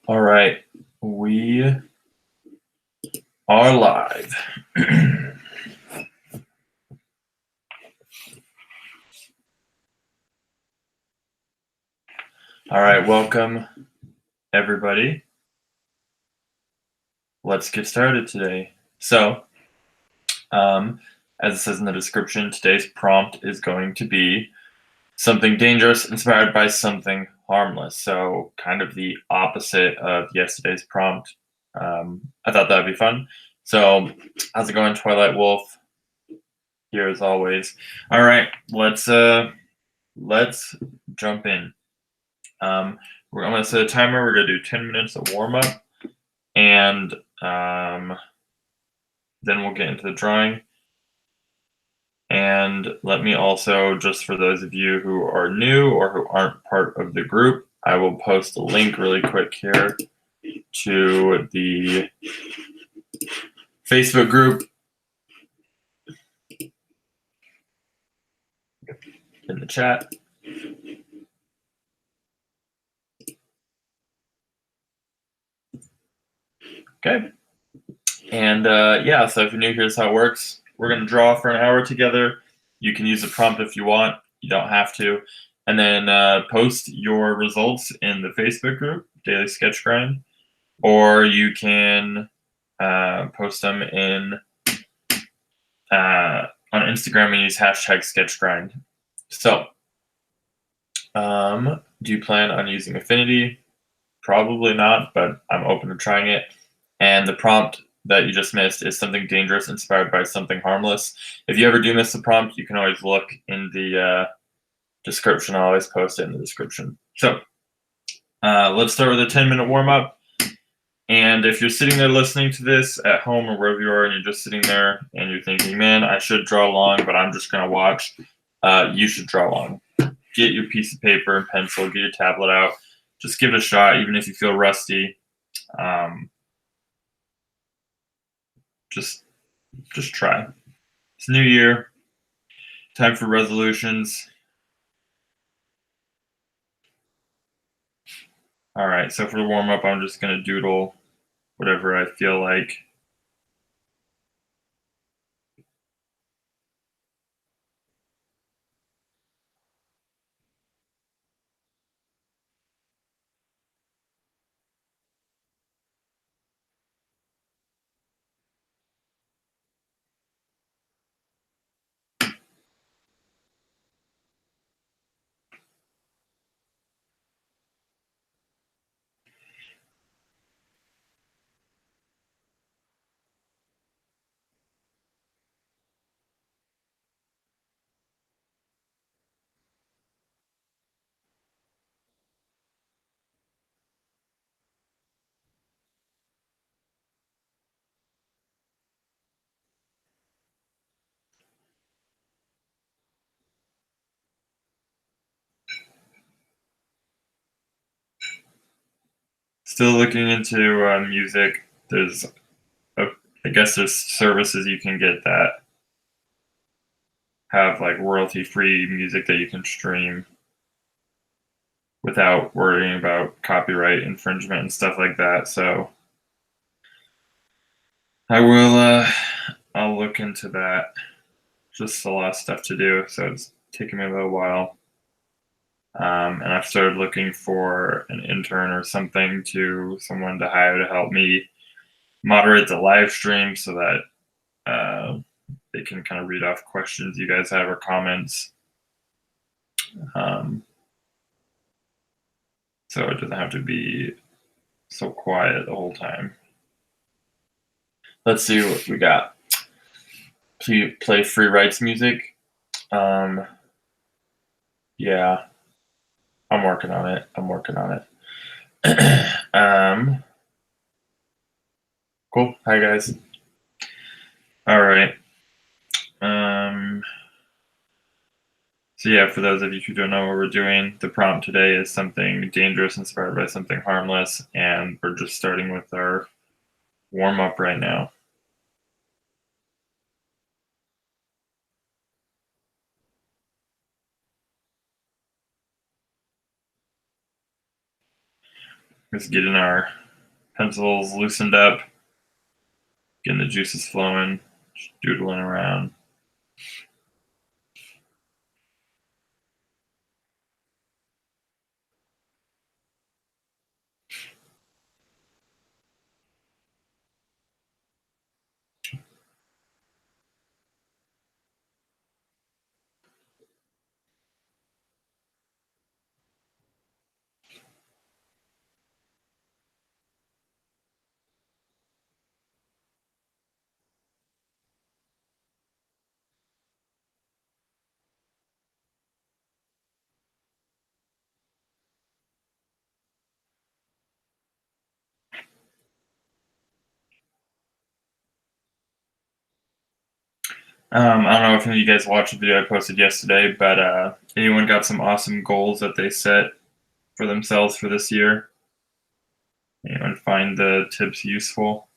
All right, we are live. All right, welcome everybody. Let's get started today. So, as it says in the description, today's prompt is going to be something dangerous inspired by something harmless. So, kind of the opposite of yesterday's prompt. I thought that'd be fun. So, how's it going, Twilight Wolf? Here as always. All right, let's jump in. I'm going to set a timer. We're going to do 10 minutes of warm up, and then we'll get into the drawing. And let me also, just for those of you who are new or who aren't part of the group, I will post a link really quick here to the Facebook group in the chat. Okay. And yeah, so if you're new, here's how it works. We're going to draw for an hour together. You can use the prompt if you want. You don't have to. And then post your results in the Facebook group, Daily Sketch Grind. Or you can post them in on Instagram and use hashtag SketchGrind. So, do you plan on using Affinity? Probably not, but I'm open to trying it. And the prompt that you just missed is something dangerous inspired by something harmless. If you ever do miss the prompt, you can always look in the description. I'll always post it in the description. So let's start with a 10-minute warm-up. And if you're sitting there listening to this at home or wherever you are, and you're just sitting there and you're thinking, man, I should draw along, but I'm just going to watch, you should draw along. Get your piece of paper and pencil, get your tablet out. Just give it a shot, even if you feel rusty. Just try. It's New Year. Time for resolutions. All right, so for the warm-up, I'm just going to doodle whatever I feel like. Still looking into music. I guess there's services you can get that have like royalty-free music that you can stream without worrying about copyright infringement and stuff like that. So I'll look into that. Just a lot of stuff to do, so it's taking me a little while. And I've started looking for an intern or someone to hire to help me moderate the live stream so that they can kind of read off questions you guys have or comments. So it doesn't have to be so quiet the whole time. Let's see what we got. Play free rights music. Yeah, I'm working on it. Cool. Hi guys. All right. So yeah, for those of you who don't know what we're doing, the prompt today is something dangerous inspired by something harmless, and we're just starting with our warm-up right now. Just getting our pencils loosened up, getting the juices flowing, just doodling around. I don't know if any of you guys watched the video I posted yesterday, but anyone got some awesome goals that they set for themselves for this year? Anyone find the tips useful?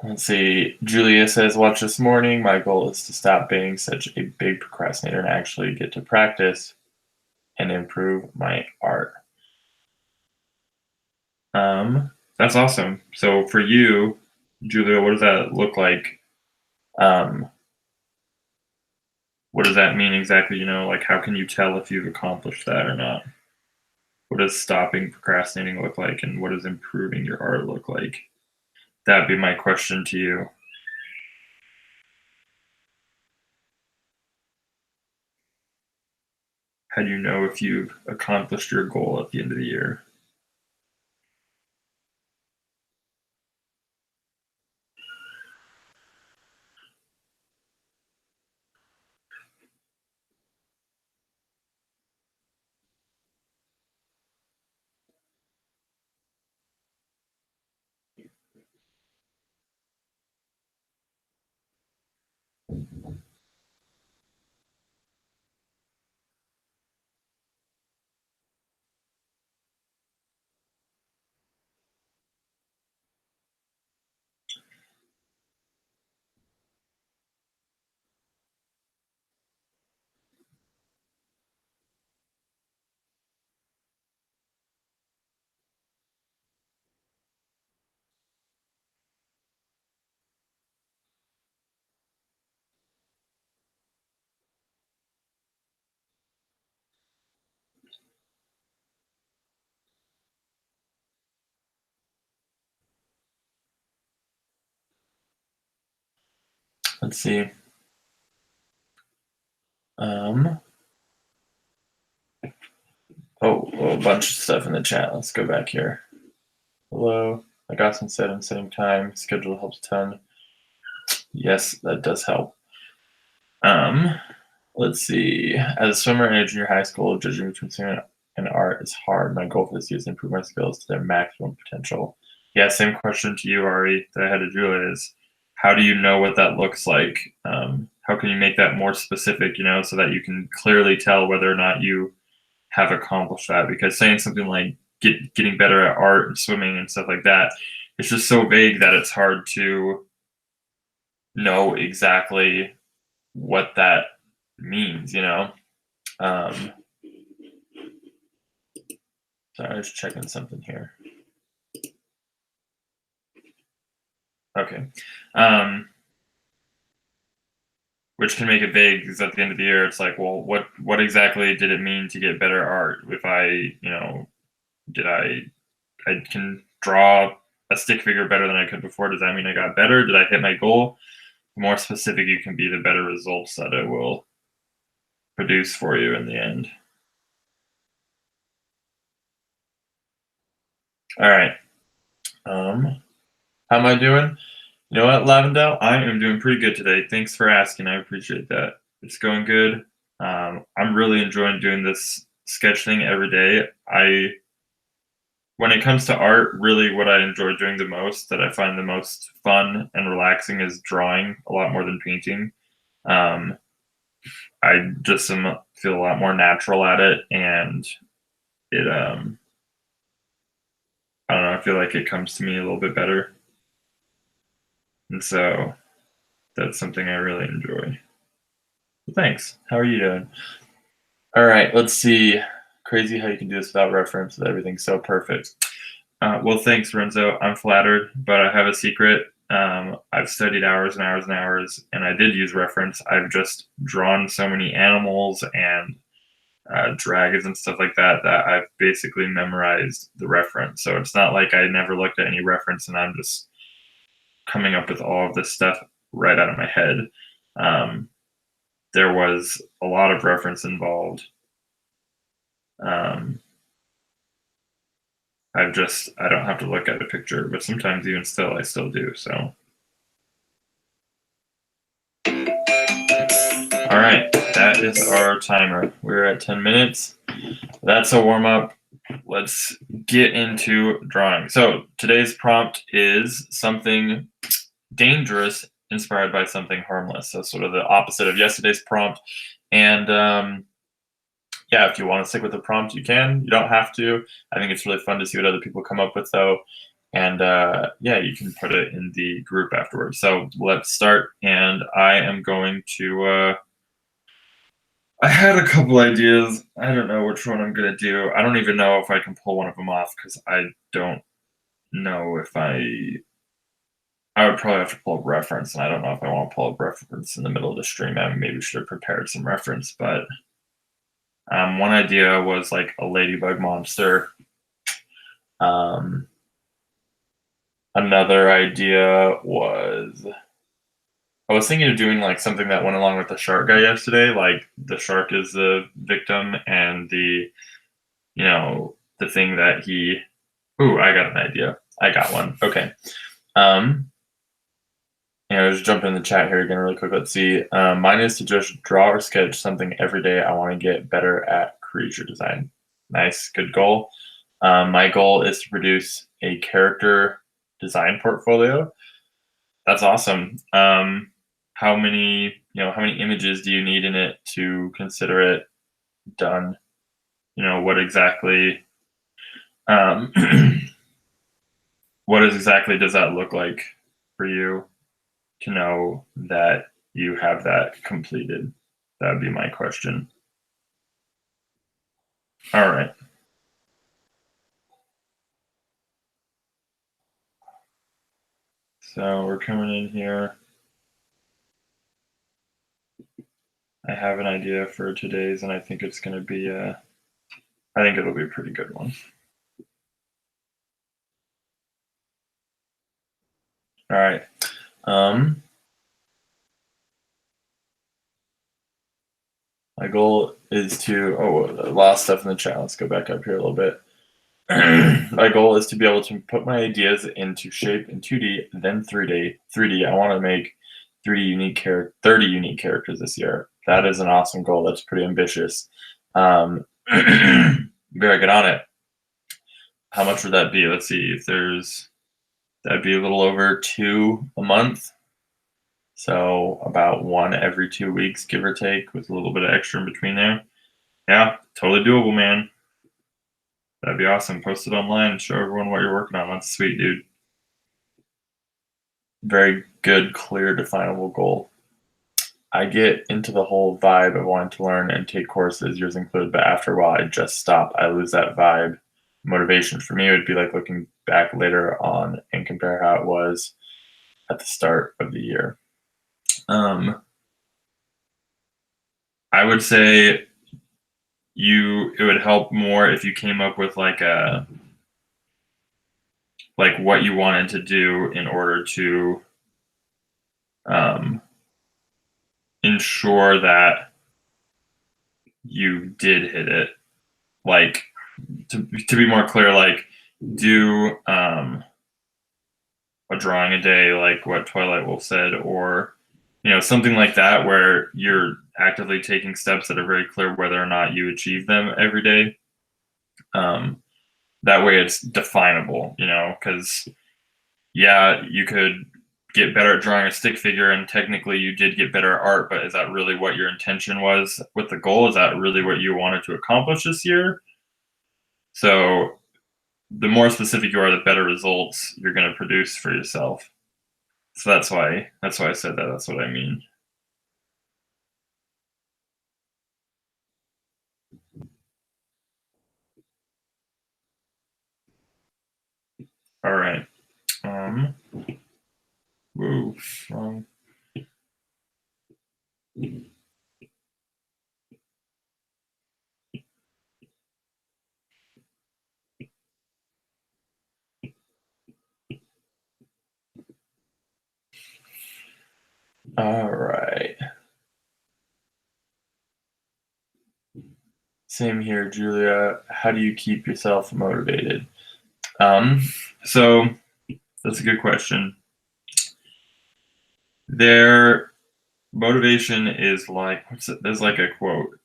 Let's see. Julia says, watch this morning. My goal is to stop being such a big procrastinator and actually get to practice and improve my art. That's awesome. So for you, Julia, what does that look like? Um, what does that mean exactly? Like how can you tell if you've accomplished that or not? What does stopping procrastinating look like, and what does improving your art look like? That'd be my question to you. How do you know if you've accomplished your goal at the end of the year? Let's see. Um, a bunch of stuff in the chat. Let's go back here. Hello. Like Austin said, I'm setting time. Schedule helps a ton. Yes, that does help. Um, let's see. As a swimmer in a junior high school, judging between swimming and art is hard. My goal for this year is to improve my skills to their maximum potential. Yeah, same question to you, Ari, that I had to Julia is how do you know what that looks like? How can you make that more specific, so that you can clearly tell whether or not you have accomplished that? Because saying something like getting better at art and swimming and stuff like that. It's just so vague that it's hard to know exactly what that means, you know? Um, sorry, I was checking something here. Okay. Which can make it vague because at the end of the year, it's like, well, what exactly did it mean to get better art? If I, you know, did I can draw a stick figure better than I could before? Does that mean I got better? Did I hit my goal? The more specific you can be, the better results that it will produce for you in the end. All right. How am I doing? You know what, Lavendale? I am doing pretty good today. Thanks for asking. I appreciate that. It's going good. I'm really enjoying doing this sketch thing every day. When it comes to art, really what I enjoy doing the most, that I find the most fun and relaxing, is drawing a lot more than painting. Um, I just feel a lot more natural at it, and it I don't know, I feel like it comes to me a little bit better. And so that's something I really enjoy. Thanks. How are you doing? All right, let's see. Crazy how you can do this without reference with everything so perfect. Well, thanks, Renzo. I'm flattered, but I have a secret. I've studied hours and hours and hours, and I did use reference. I've just drawn so many animals and dragons and stuff like that that I've basically memorized the reference. So it's not like I never looked at any reference and I'm just coming up with all of this stuff right out of my head. There was a lot of reference involved. I don't have to look at a picture, but sometimes even still, I still do. So, all right, that is our timer. We're at 10 minutes. That's a warm up. Let's get into drawing. So today's prompt is something dangerous inspired by something harmless. So sort of the opposite of yesterday's prompt. And yeah, if you want to stick with the prompt, you can. You don't have to. I think it's really fun to see what other people come up with, though. And yeah, you can put it in the group afterwards. So let's start. And I am going to. I had a couple ideas. I don't know which one I'm going to do. I don't even know if I can pull one of them off because I don't know if I would probably have to pull up reference, and I don't know if I want to pull up reference in the middle of the stream. I maybe should have prepared some reference, but one idea was like a ladybug monster. Another idea was I was thinking of doing like something that went along with the shark guy yesterday. Like the shark is the victim, and the thing that he. Ooh, I got an idea. I got one. Okay. Just jump in the chat here again really quick. Let's see. Mine is to just draw or sketch something every day. I want to get better at creature design. Nice, good goal. My goal is to produce a character design portfolio. That's awesome. How many images do you need in it to consider it done? What exactly does that look like for you to know that you have that completed? That would be my question. All right. So we're coming in here. I have an idea for today's, and I think it's going to be I think it'll be a pretty good one. All right. My goal is to, a lot of stuff in the chat. Let's go back up here a little bit. My goal is to be able to put my ideas into shape in 2D, then 3D. I want to make 30 unique characters this year. That is an awesome goal. That's pretty ambitious. Better get on it. How much would that be? Let's see. That'd be a little over 2 a month. So about 1 every 2 weeks, give or take, with a little bit of extra in between there. Yeah, totally doable, man. That'd be awesome. Post it online and show everyone what you're working on. That's sweet, dude. Very good, clear, definable goal. I get into the whole vibe of wanting to learn and take courses, yours included, but after a while I just stop. I lose that vibe. Motivation for me would be like looking back later on and compare how it was at the start of the year. I would say it would help more if you came up with like what you wanted to do in order to ensure that you did hit it. Like to be more clear, like do a drawing a day, like what Twilight Wolf said, or something like that, where you're actively taking steps that are very clear whether or not you achieve them every day. That way it's definable, because you could get better at drawing a stick figure and technically you did get better at art, but is that really what your intention was with the goal? Is that really what you wanted to accomplish this year? So the more specific you are, the better results you're going to produce for yourself. So that's why I said that. That's what I mean. All right. Whoa, wrong. All right. Same here, Julia. How do you keep yourself motivated? So that's a good question. Their motivation is like, there's like a quote.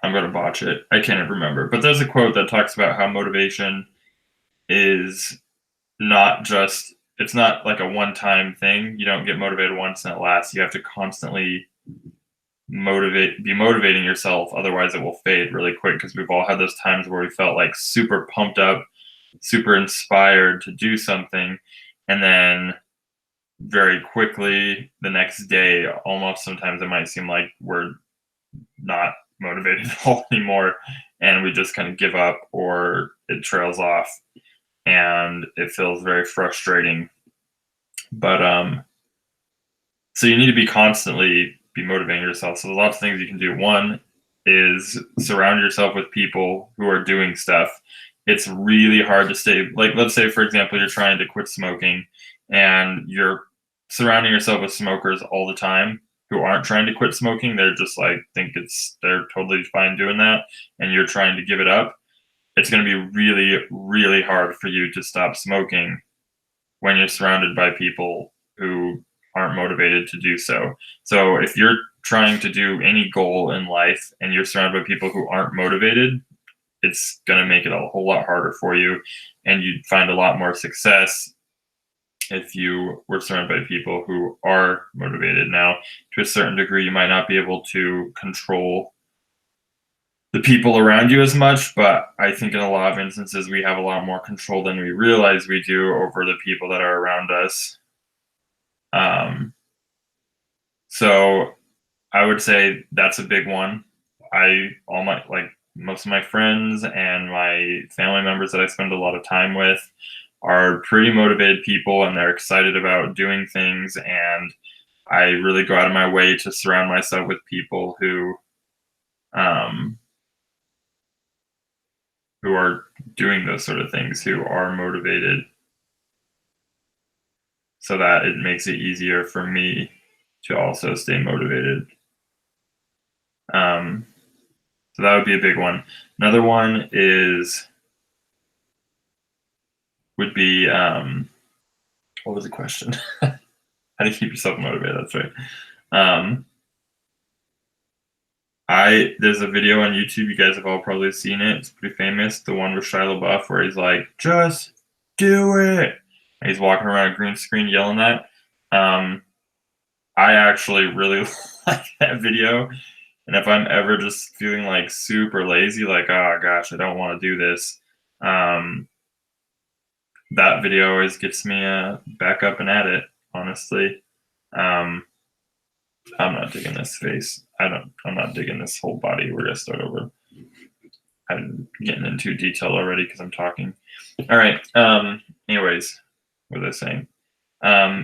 I'm going to botch it. I can't remember. But there's a quote that talks about how motivation is it's not like a one-time thing. You don't get motivated once and it lasts. You have to constantly be motivating yourself. Otherwise it will fade really quick, because we've all had those times where we felt like super pumped up, super inspired to do something. And then very quickly the next day, almost sometimes it might seem like we're not motivated at all anymore, and we just kind of give up, or it trails off, and it feels very frustrating. But so you need to be constantly be motivating yourself. So there's lots of things you can do. One is surround yourself with people who are doing stuff. It's really hard to stay, like, let's say for example you're trying to quit smoking and you're surrounding yourself with smokers all the time who aren't trying to quit smoking. They're just like they're totally fine doing that, and you're trying to give it up. It's going to be really, really hard for you to stop smoking when you're surrounded by people who aren't motivated to do so. So if you're trying to do any goal in life and you're surrounded by people who aren't motivated, it's going to make it a whole lot harder for you, and you'd find a lot more success if you were surrounded by people who are motivated. Now, to a certain degree, you might not be able to control the people around you as much, but I think in a lot of instances we have a lot more control than we realize we do over the people that are around us. So I would say that's a big one. Most of my friends and my family members that I spend a lot of time with are pretty motivated people, and they're excited about doing things, and I really go out of my way to surround myself with people who are doing those sort of things, who are motivated, so that it makes it easier for me to also stay motivated. So that would be a big one. Another one would be what was the question? How do you keep yourself motivated? That's right. There's a video on YouTube, you guys have all probably seen it. It's pretty famous. The one with Shia LaBeouf where he's like, just do it. And he's walking around a green screen yelling that. I actually really like that video. And if I'm ever just feeling like super lazy, like, oh gosh, I don't want to do this, That video always gets me back up and at it, honestly. Um, I'm not digging this face. I'm not digging this whole body. We're gonna start over. I'm getting into detail already because I'm talking. All right. Anyways, what was I saying?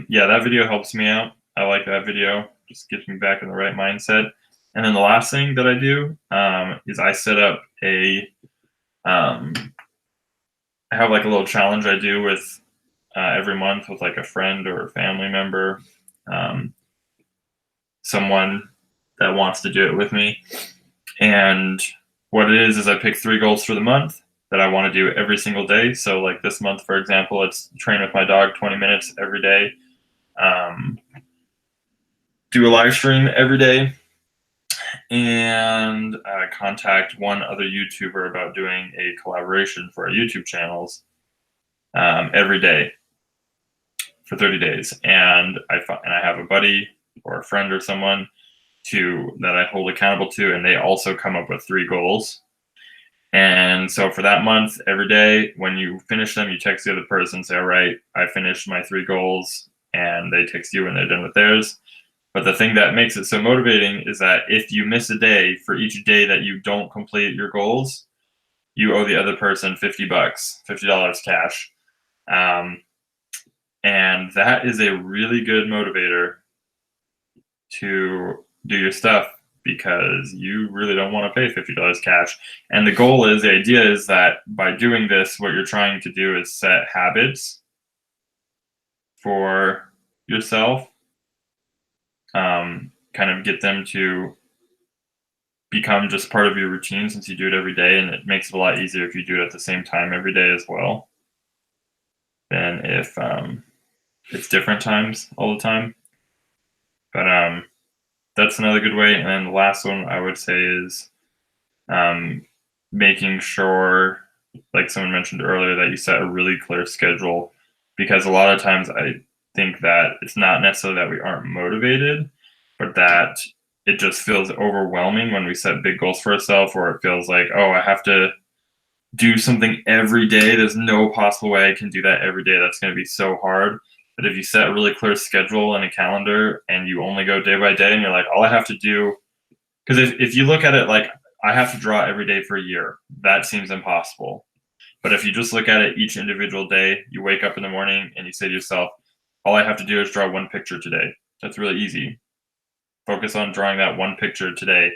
Yeah, that video helps me out. I like that video. Just gets me back in the right mindset. And then the last thing that I do is I set up I have like a little challenge I do with every month with like a friend or a family member, um, someone that wants to do it with me. And what it is I pick 3 goals for the month that I want to do every single day. So like this month, for example, it's train with my dog 20 minutes every day, do a live stream every day, and contact one other YouTuber about doing a collaboration for our YouTube channels every day for 30 days. And I have a buddy or a friend or someone that I hold accountable to, and they also come up with 3 goals. And so for that month, every day when you finish them, you text the other person, say, all right, I finished my 3 goals, and they text you when they're done with theirs. But the thing that makes it so motivating is that if you miss a day, for each day that you don't complete your goals, you owe the other person $50, $50 cash. And that is a really good motivator to do your stuff, because you really don't want to pay $50 cash. And the idea is that by doing this, what you're trying to do is set habits for yourself, kind of get them to become just part of your routine since you do it every day. And it makes it a lot easier if you do it at the same time every day as well than if it's different times all the time. But that's another good way. And then the last one I would say is making sure, like someone mentioned earlier, that you set a really clear schedule, because a lot of times I think that it's not necessarily that we aren't motivated, but that it just feels overwhelming when we set big goals for ourselves, or it feels like, oh, I have to do something every day. There's no possible way I can do that every day. That's going to be so hard. But if you set a really clear schedule and a calendar, and you only go day by day, and you're like, all I have to do, because if you look at it like I have to draw every day for a year, that seems impossible. But if you just look at it each individual day, you wake up in the morning and you say to yourself, all I have to do is draw 1 picture today. That's really easy. Focus on drawing that 1 picture today.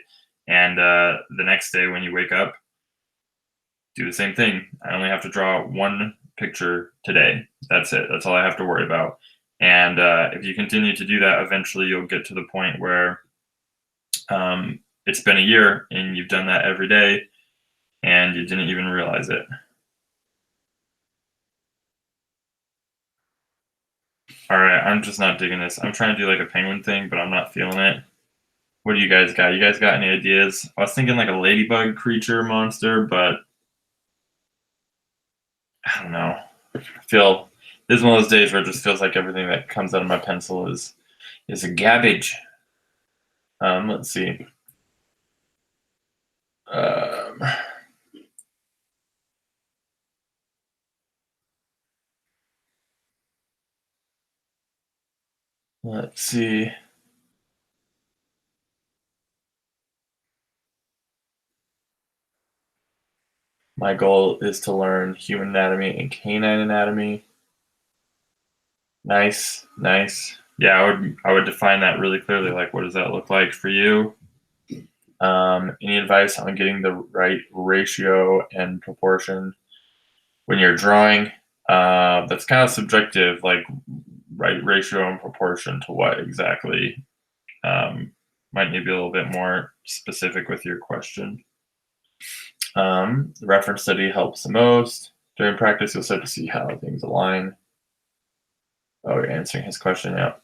And the next day when you wake up, do the same thing. I only have to draw 1 picture today. That's it. That's all I have to worry about. And if you continue to do that, eventually you'll get to the point where it's been a year and you've done that every day and you didn't even realize it. All right, I'm just not digging this. I'm trying to do like a penguin thing, but I'm not feeling it. What do you guys got? You guys got any ideas? I was thinking like a ladybug creature monster, but I don't know. I feel this is one of those days where it just feels like everything that comes out of my pencil is a garbage. Let's see. Let's see. My goal is to learn human anatomy and canine anatomy. Nice, nice. Yeah, I would define that really clearly. Like, what does that look like for you? Any advice on getting the right ratio and proportion when you're drawing? That's kind of subjective, like right ratio and proportion to what exactly? Might need to be a little bit more specific with your question. The reference study helps the most. During practice, you'll start to see how things align. Oh, you're answering his question, yeah.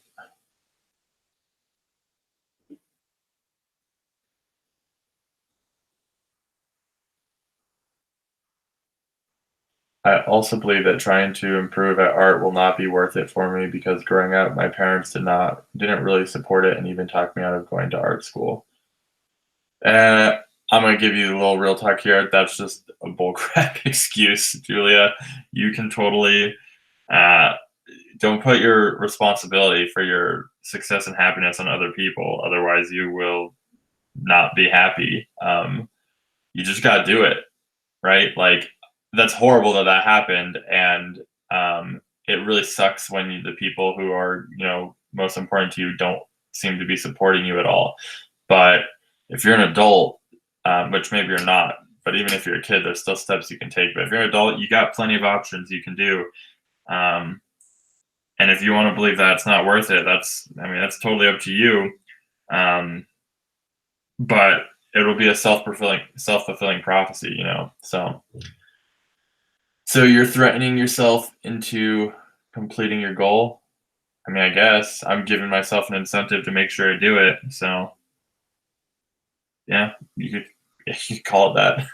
I also believe that trying to improve at art will not be worth it for me, because growing up, my parents didn't really support it and even talked me out of going to art school. I'm gonna give you a little real talk here. That's just a bullcrap excuse, Julia. You can totally uh, don't put your responsibility for your success and happiness on other people. Otherwise, you will not be happy. You just gotta do it, right? Like that's horrible that that happened, and it really sucks when the people who are most important to you don't seem to be supporting you at all. But if you're an adult, which maybe you're not, but even if you're a kid, there's still steps you can take. But if you're an adult, you got plenty of options you can do. Um, and if you want to believe that it's not worth it, that's totally up to you. Um, but it'll be a self fulfilling prophecy, So you're threatening yourself into completing your goal. I mean, I guess I'm giving myself an incentive to make sure I do it. So yeah, you could call it that.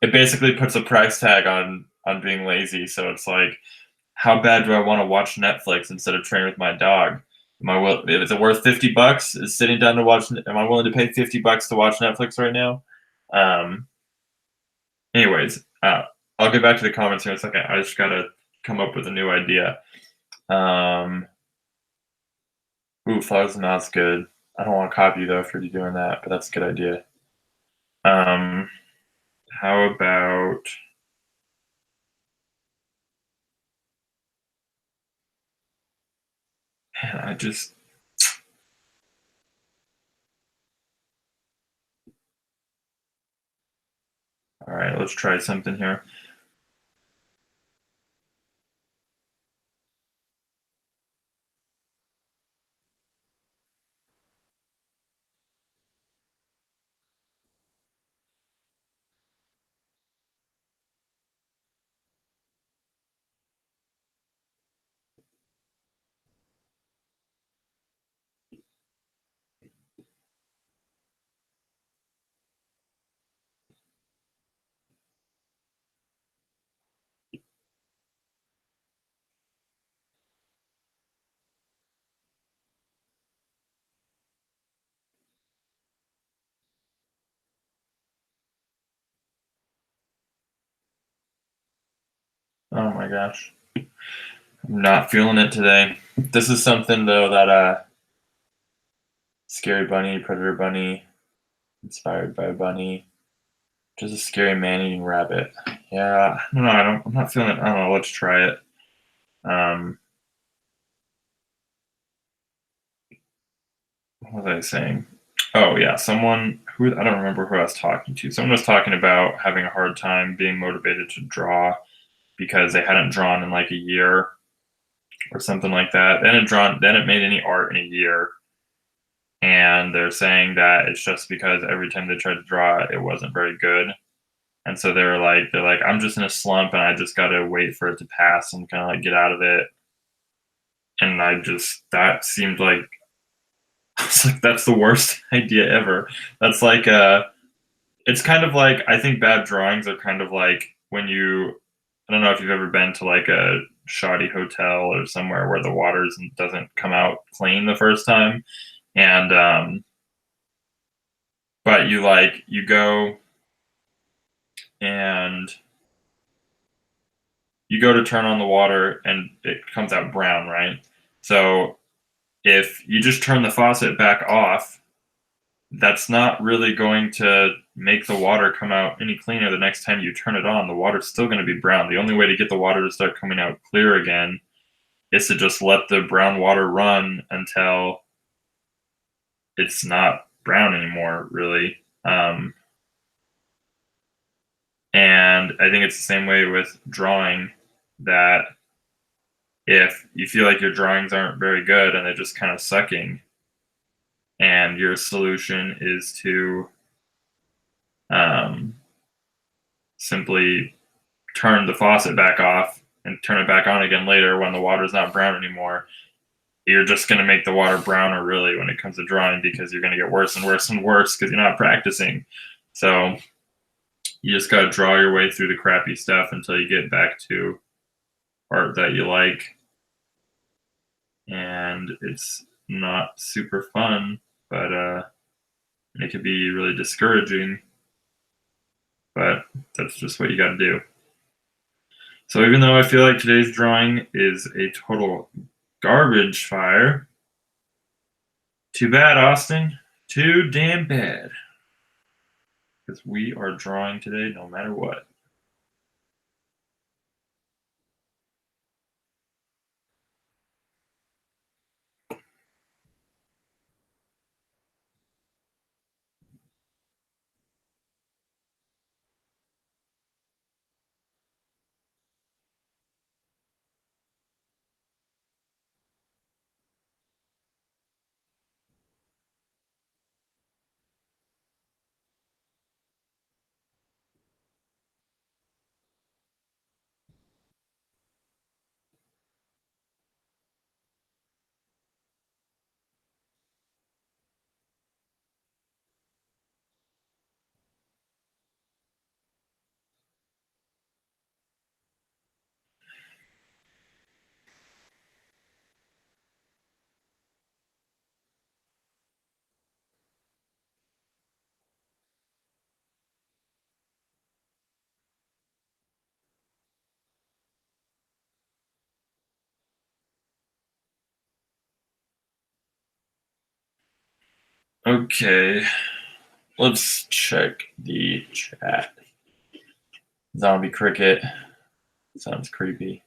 It basically puts a price tag on being lazy. So it's like, how bad do I want to watch Netflix instead of training with my dog? Is it worth $50? Is sitting down to watch? Am I willing to pay $50 to watch Netflix right now? Um, anyways, I'll get back to the comments here in a second. I just gotta come up with a new idea. Flowers and that's good. I don't want to copy you though for you doing that, but that's a good idea. How about man, all right, let's try something here. Oh my gosh. I'm not feeling it today. This is something though that scary bunny, predator bunny, inspired by a bunny, just a scary man-eating rabbit. Yeah, no, I'm not feeling it. I don't know. Let's try it. Um, what was I saying? Oh yeah, someone who I don't remember who I was talking to. Someone was talking about having a hard time being motivated to draw because they hadn't drawn in like a year or something like that. Then it made any art in a year, and they're saying that it's just because every time they tried to draw, it wasn't very good. And so they're like, I'm just in a slump, and I just got to wait for it to pass and kind of like get out of it. And that seemed like it's like that's the worst idea ever. That's like it's kind of like I think bad drawings are kind of like when I don't know if you've ever been to like a shoddy hotel or somewhere where the water doesn't come out clean the first time, and but you go and you go to turn on the water and it comes out brown, right? So if you just turn the faucet back off, that's not really going to make the water come out any cleaner the next time you turn it on. The water's still going to be brown. The only way to get the water to start coming out clear again is to just let the brown water run until it's not brown anymore, really. And I think it's the same way with drawing, that if you feel like your drawings aren't very good and they're just kind of sucking, and your solution is to um, simply turn the faucet back off and turn it back on again later when the water's not brown anymore, you're just going to make the water browner really when it comes to drawing, because you're going to get worse and worse and worse because you're not practicing. So you just got to draw your way through the crappy stuff until you get back to art that you like. And it's not super fun, but And it could be really discouraging, but that's just what you got to do. So even though I feel like today's drawing is a total garbage fire, too bad, Austin. Too damn bad. Because we are drawing today no matter what. Okay, let's check the chat. Zombie cricket. Sounds creepy.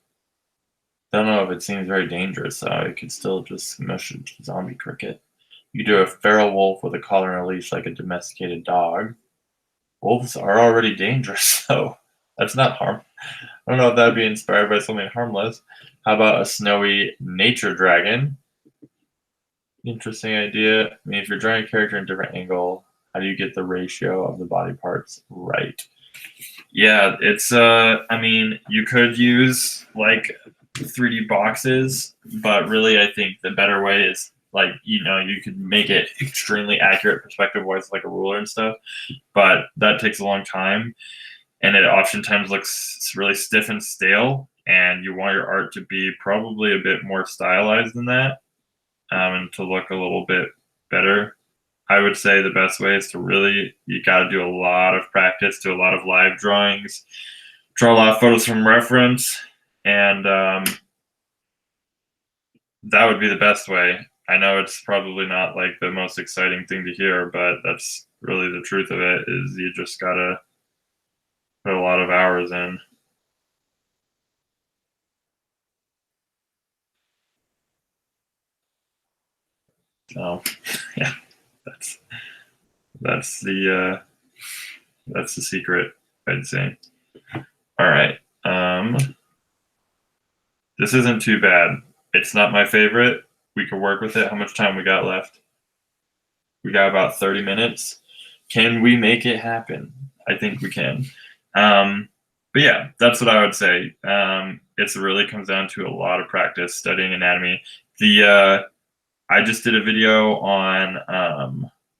Don't know if it seems very dangerous, so I could still just message zombie cricket. You do a feral wolf with a collar and a leash like a domesticated dog. Wolves are already dangerous, so that's not harm. I don't know if that'd be inspired by something harmless. How about a snowy nature dragon? Interesting idea. I mean, if you're drawing a character in a different angle, how do you get the ratio of the body parts right? Yeah, it's I mean, you could use like 3D boxes, but really I think the better way is like, you could make it extremely accurate perspective wise, like a ruler and stuff, but that takes a long time and it oftentimes looks really stiff and stale, and you want your art to be probably a bit more stylized than that, and to look a little bit better. I would say the best way is you got to do a lot of practice, do a lot of live drawings, draw a lot of photos from reference, and that would be the best way. I know it's probably not like the most exciting thing to hear, but that's really the truth of it, is you just got to put a lot of hours in. So, yeah, that's that's the secret, I'd say. All right. This isn't too bad. It's not my favorite. We could work with it. How much time we got left? We got about 30 minutes. Can we make it happen? I think we can. But yeah, that's what I would say. It really comes down to a lot of practice studying anatomy. I just did a video on,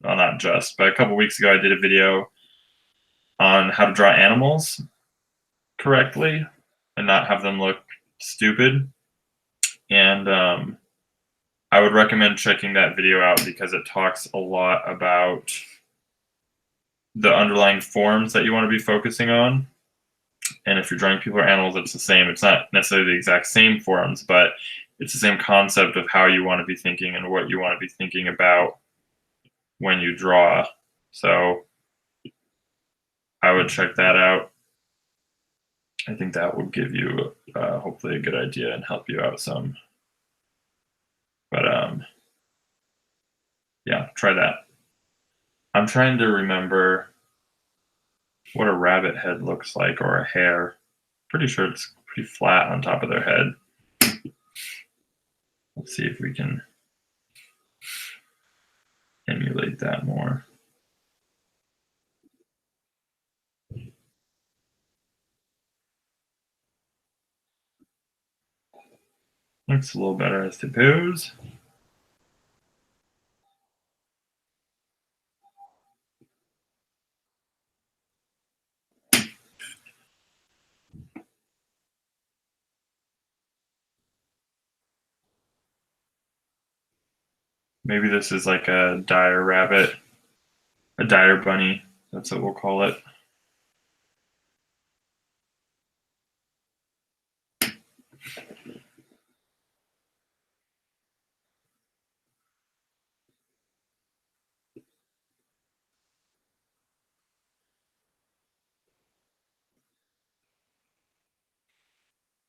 well, not just, but a couple weeks ago, I did a video on how to draw animals correctly and not have them look stupid. And I would recommend checking that video out because it talks a lot about the underlying forms that you want to be focusing on. And if you're drawing people or animals, it's the same. It's not necessarily the exact same forms, but it's the same concept of how you want to be thinking and what you want to be thinking about when you draw. So I would check that out. I think that would give you hopefully a good idea and help you out some. But yeah, try that. I'm trying to remember what a rabbit head looks like, or a hare. Pretty sure it's pretty flat on top of their head. Let's see if we can emulate that more. Looks a little better, I suppose. Maybe this is like a dire rabbit. A dire bunny. That's what we'll call it.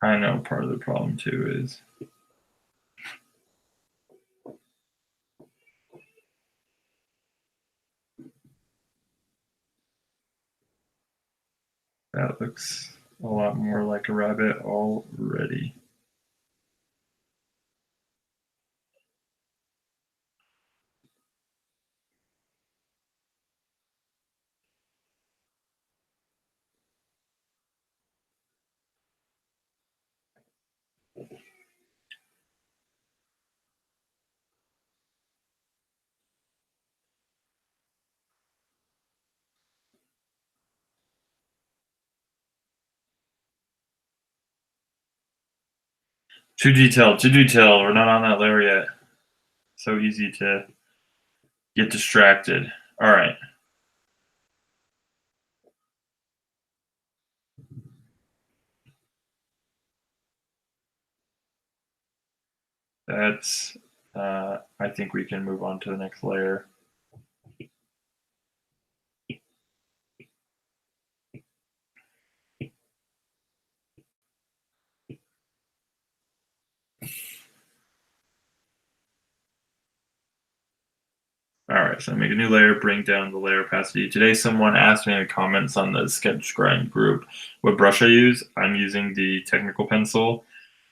I know part of the problem too is that looks a lot more like a rabbit already. Too detailed, too detailed. We're not on that layer yet. So easy to get distracted. All right. That's, I think we can move on to the next layer. All right, so make a new layer, bring down the layer opacity. Today, someone asked me in the comments on the sketch grind group what brush I use. I'm using the technical pencil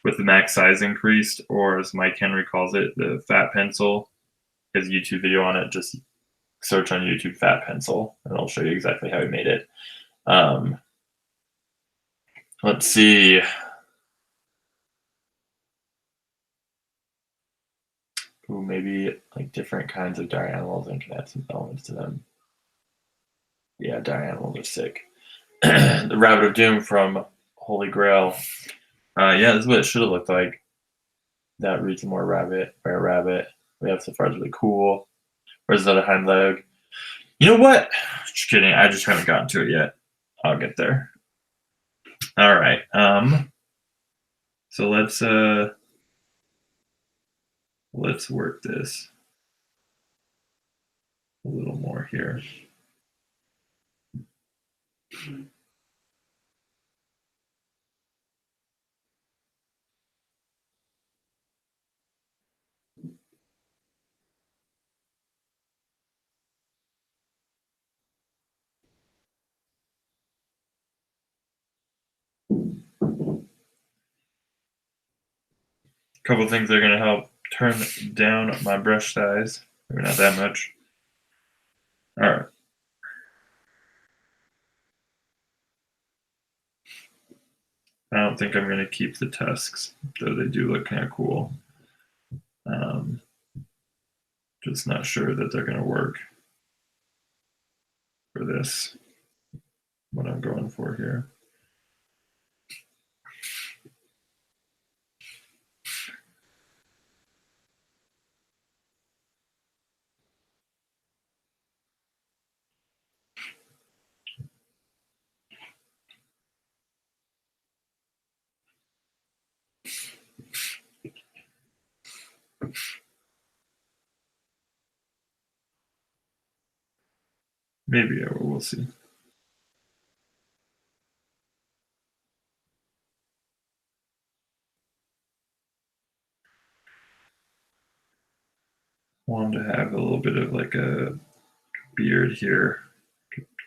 with the max size increased, or as Mike Henry calls it, the fat pencil. His YouTube video on it, just search on YouTube fat pencil, and I'll show you exactly how he made it. Let's see. Ooh, maybe like different kinds of dire animals and can add some elements to them. Yeah, dire animals are sick. The Rabbit of Doom from Holy Grail. Yeah, this is what it should have looked like. That reads more rabbit, bear rabbit. We have so far is really cool. Where's the other hind leg? You know what? Just kidding. I just haven't gotten to it yet. I'll get there. All right. So let's work this a little more here. A couple things that are going to help turn down my brush size. Maybe not that much. All right. I don't think I'm going to keep the tusks, though they do look kind of cool. Just not sure that they're going to work for this, what I'm going for here. Maybe I will, we'll see. Want to have a little bit of like a beard here.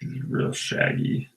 He's real shaggy.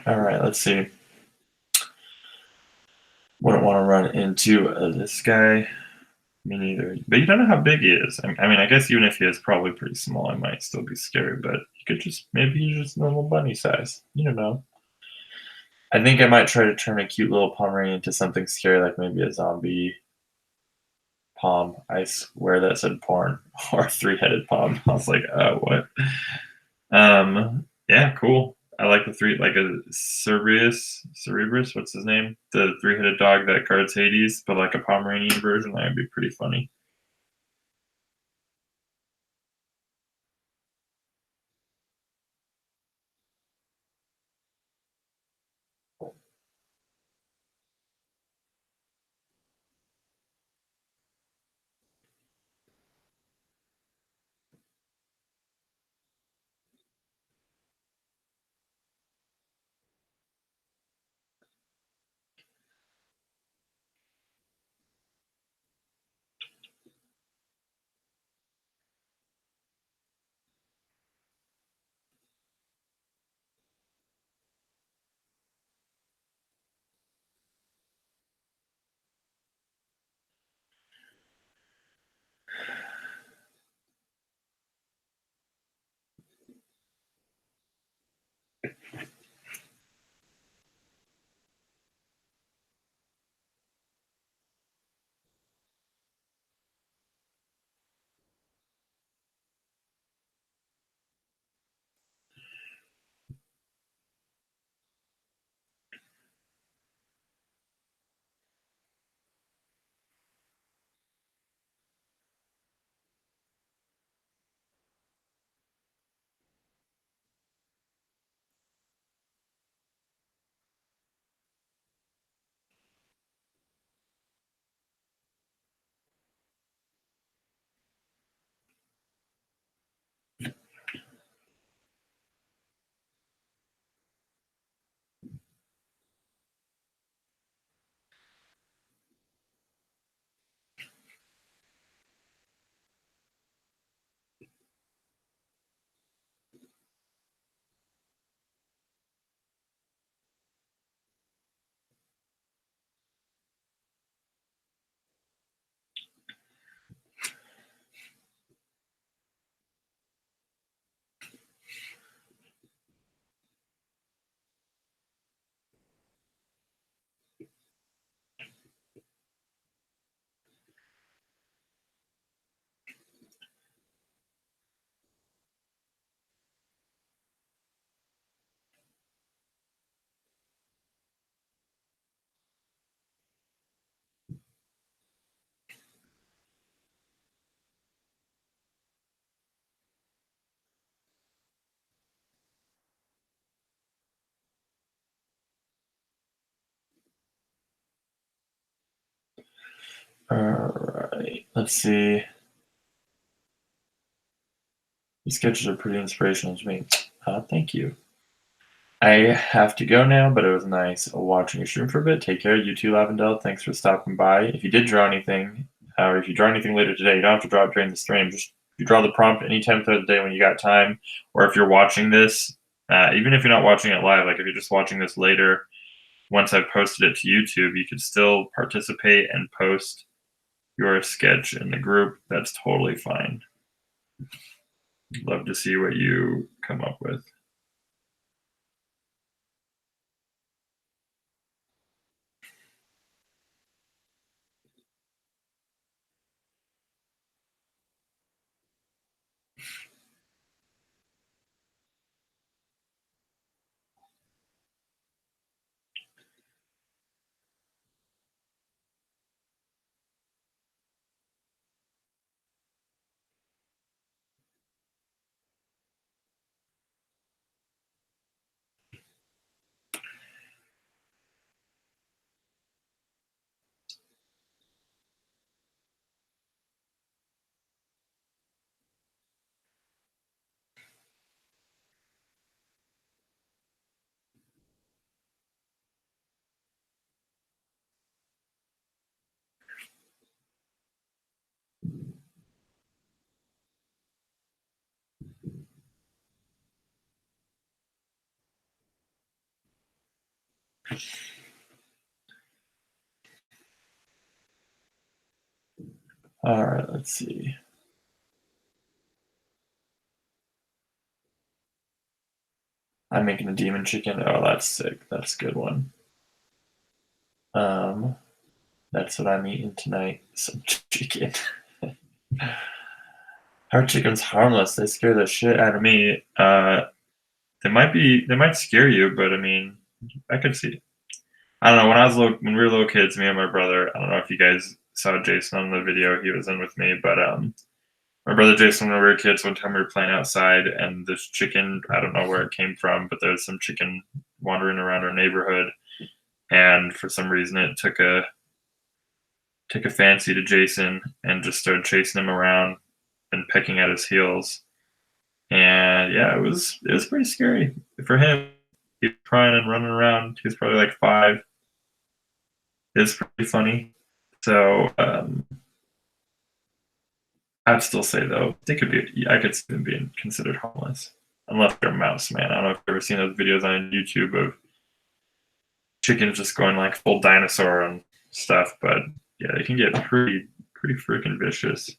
All right, let's see. Wouldn't want to run into this guy. Me neither. But you don't know how big he is. I mean, I guess even if he is probably pretty small, it might still be scary. But you could just maybe he's just normal bunny size. You don't know. I think I might try to turn a cute little Pomeranian into something scary, like maybe a zombie pom. I swear that said porn or three-headed pom. I was like, what? Yeah, cool. I like the three, like a Cerebrus. What's his name? The three-headed dog that guards Hades, but like a Pomeranian version. That would be pretty funny. All right, let's see. These sketches are pretty inspirational to me. Thank you. I have to go now, but it was nice watching your stream for a bit. Take care. You too, Lavendel. Thanks for stopping by. If you did draw anything, or if you draw anything later today, you don't have to draw it during the stream. Just you draw the prompt anytime throughout the day when you got time, or if you're watching this, even if you're not watching it live, like if you're just watching this later, once I've posted it to YouTube, you could still participate and post your sketch in the group. That's totally fine. Love to see what you come up with. All right, let's see. I'm making a demon chicken. Oh, that's sick. That's a good one. Um, that's what I'm eating tonight. Some chicken. Our chicken's harmless. They scare the shit out of me. They might scare you, but I mean, I could see. I don't know. When we were little kids, me and my brother. I don't know if you guys saw Jason on the video he was in with me, but my brother Jason, when we were kids, one time we were playing outside, and this chicken. I don't know where it came from, but there was some chicken wandering around our neighborhood, and for some reason, it took a fancy to Jason and just started chasing him around and pecking at his heels. And yeah, it was pretty scary for him. He was crying and running around. He was probably like 5. It's pretty funny. So I'd still say though they could be. I could see them being considered harmless, unless they're a mouse. Man, I don't know if you've ever seen those videos on YouTube of chickens just going like full dinosaur and stuff. But yeah, they can get pretty freaking vicious.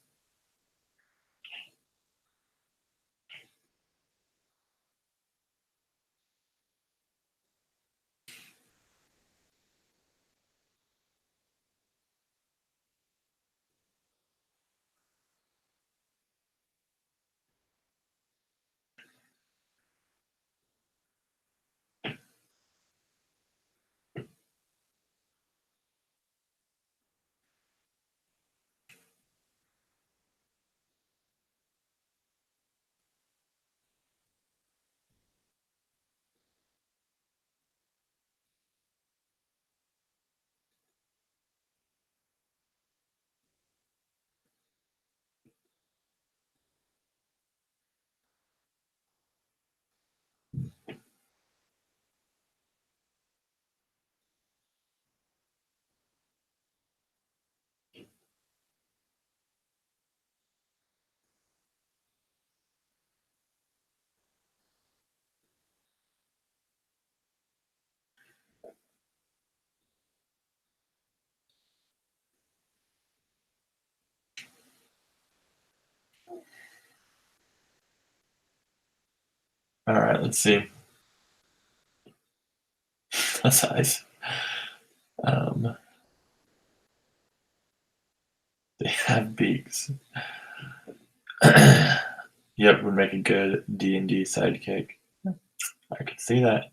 All right, let's see. That's nice. Um, they have beaks. Yep, would make a good D&D sidekick. I could see that.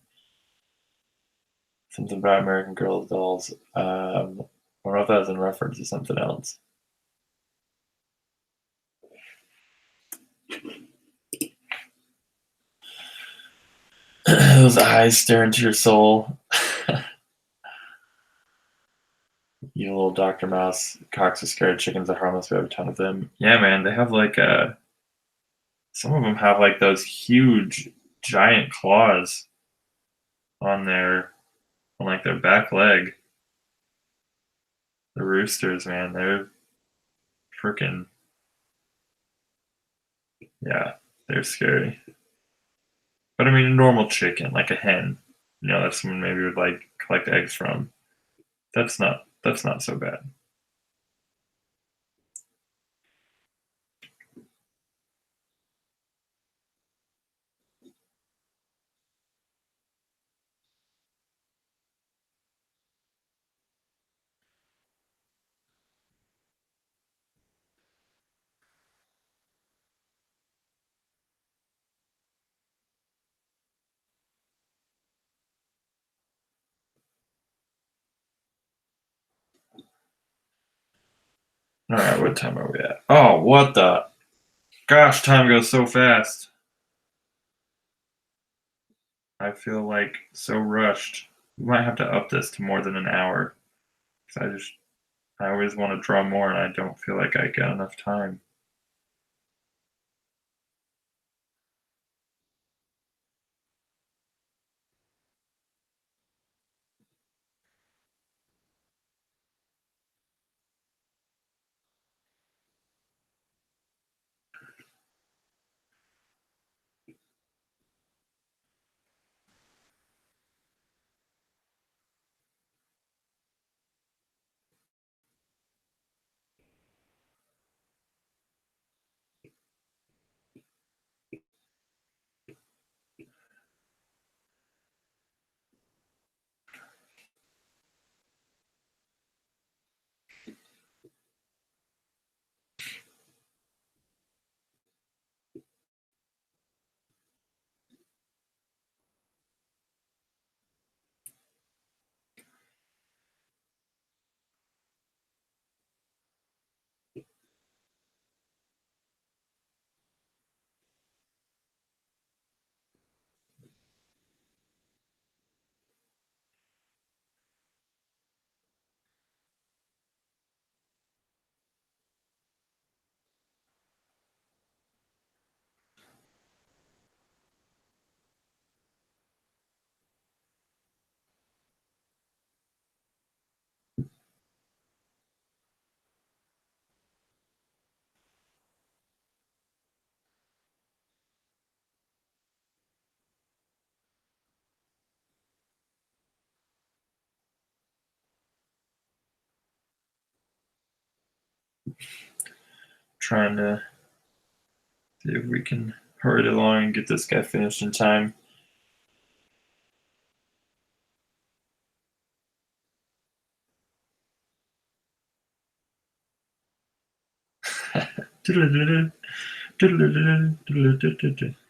Something about American Girl dolls. I don't know if that was in reference to something else. Those eyes stare into your soul. You little Dr. Mouse. Cocks are scared. Chickens are harmless. We have a ton of them. Yeah, man. They have like some of them have like those huge, giant claws on like their back leg. The roosters, man. They're freaking, yeah, they're scary. But I mean, a normal chicken, like a hen, that someone maybe would like collect eggs from. That's not so bad. All right, what time are we at? Oh, what the gosh, time goes so fast. I feel like so rushed. We might have to up this to more than an hour. 'Cause I always want to draw more and I don't feel like I got enough time. Trying to see if we can hurry it along and get this guy finished in time.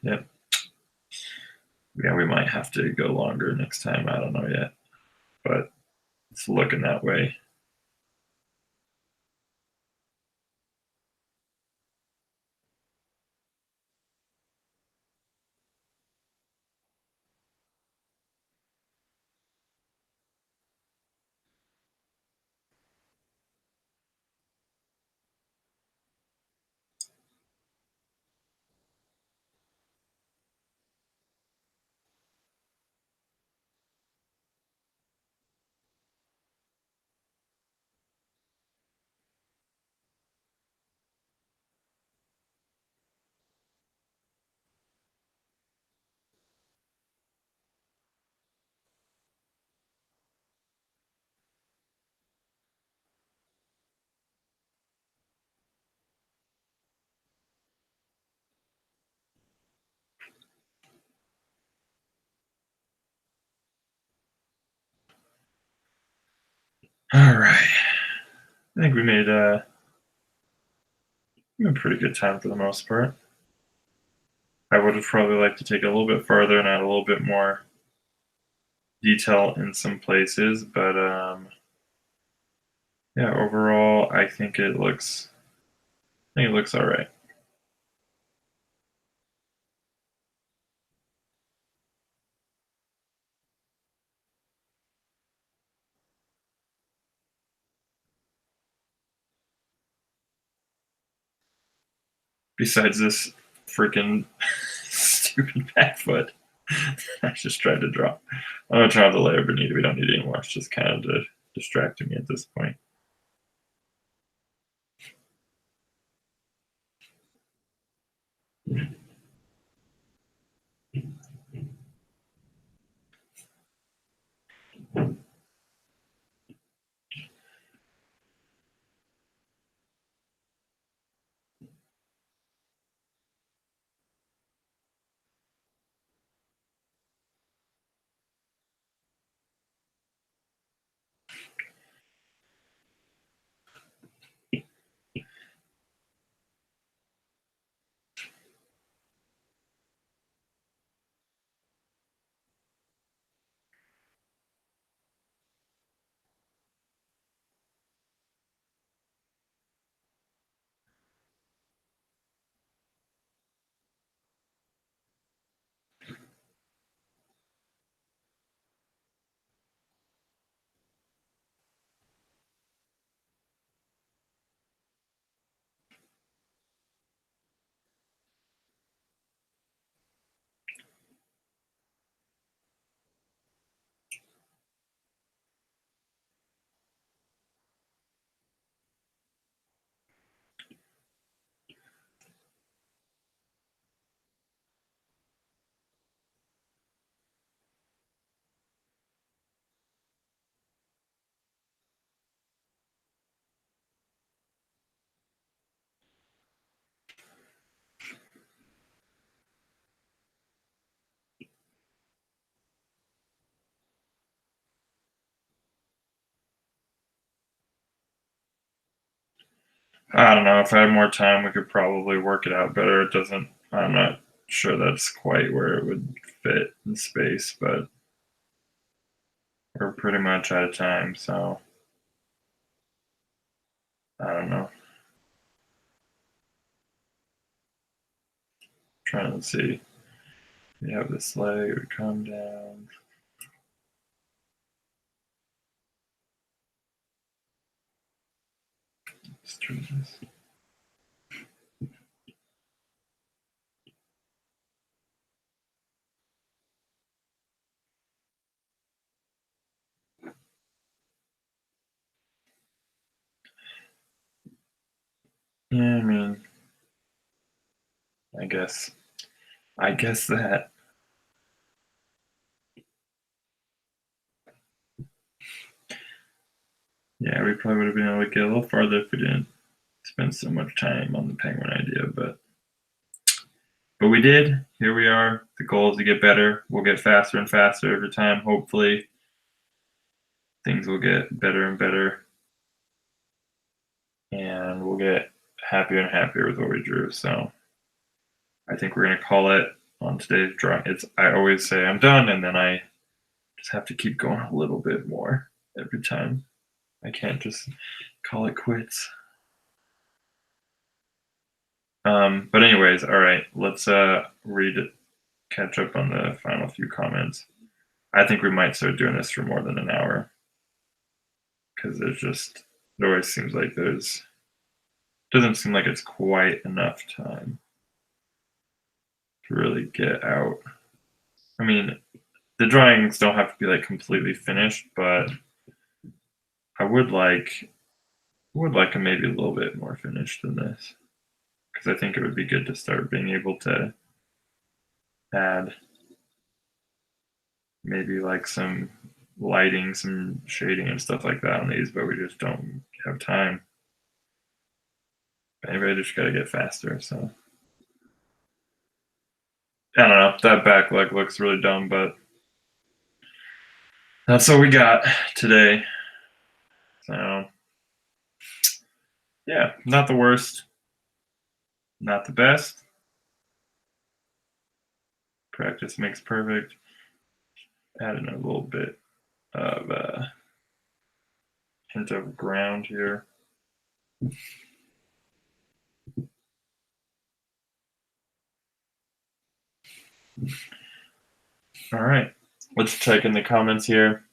Yep. Yeah, we might have to go longer next time. I don't know yet, but it's looking that way. All right. I think we made a pretty good time for the most part. I would have probably liked to take it a little bit further and add a little bit more detail in some places, but yeah, overall, I think it looks all right. Besides this freaking stupid back foot, I just tried to draw. I'm gonna turn off the layer beneath. We don't need it anymore. It's just kind of distracting me at this point. I don't know. If I had more time, we could probably work it out better. It doesn't. I'm not sure that's quite where it would fit in space, but we're pretty much out of time, so I don't know. Trying to see. We have this leg. It would come down. Let's try this. Yeah, I mean, I guess that. Yeah, we probably would have been able to get a little farther if we didn't spend so much time on the penguin idea, but we did. Here we are. The goal is to get better. We'll get faster and faster every time. Hopefully, things will get better and better, and we'll get happier and happier with what we drew. So I think we're gonna call it on today's drawing. I always say I'm done, and then I just have to keep going a little bit more every time. I can't just call it quits. But anyways, all right, let's catch up on the final few comments. I think we might start doing this for more than an hour, because it always seems like doesn't seem like it's quite enough time to really get out. I mean, the drawings don't have to be like completely finished, but I would like them maybe a little bit more finished than this, because I think it would be good to start being able to add maybe like some lighting, some shading and stuff like that on these, but we just don't have time. Maybe I just gotta get faster, so. I don't know, that back leg looks really dumb, but that's what we got today. So, yeah, not the worst, not the best. Practice makes perfect. Add in a little bit of hint of ground here. All right, let's check in the comments here.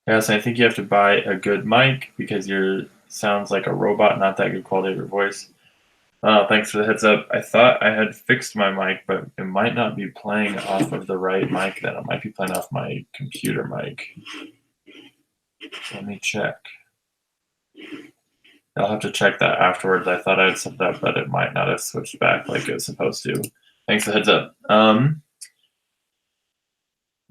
Yes, I think you have to buy a good mic because your sounds like a robot, not that good quality of your voice. Thanks for the heads up. I thought I had fixed my mic, but it might not be playing off of the right mic then. It might be playing off my computer mic. Let me check. I'll have to check that afterwards. I thought I had set that, but it might not have switched back like it was supposed to. Thanks for the heads up.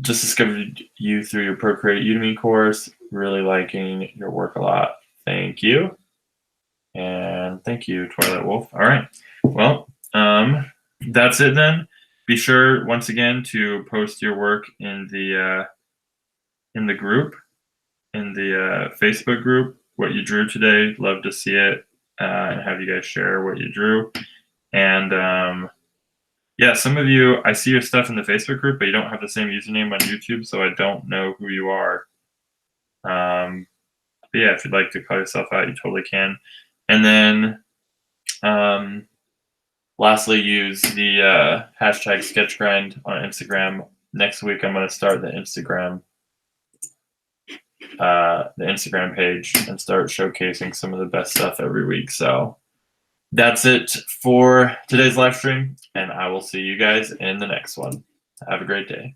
Just discovered you through your Procreate Udemy course. Really liking your work a lot. Thank you. And thank you, Twilight Wolf. All right. Well, that's it then. Be sure once again to post your work in the group, in the Facebook group, what you drew today. Love to see it and have you guys share what you drew. And yeah, some of you, I see your stuff in the Facebook group, but you don't have the same username on YouTube, so I don't know who you are. But yeah, if you'd like to call yourself out, you totally can. And then lastly, use the hashtag sketchgrind on Instagram. Next week, I'm going to start the Instagram page and start showcasing some of the best stuff every week. So that's it for today's live stream, and I will see you guys in the next one. Have a great day.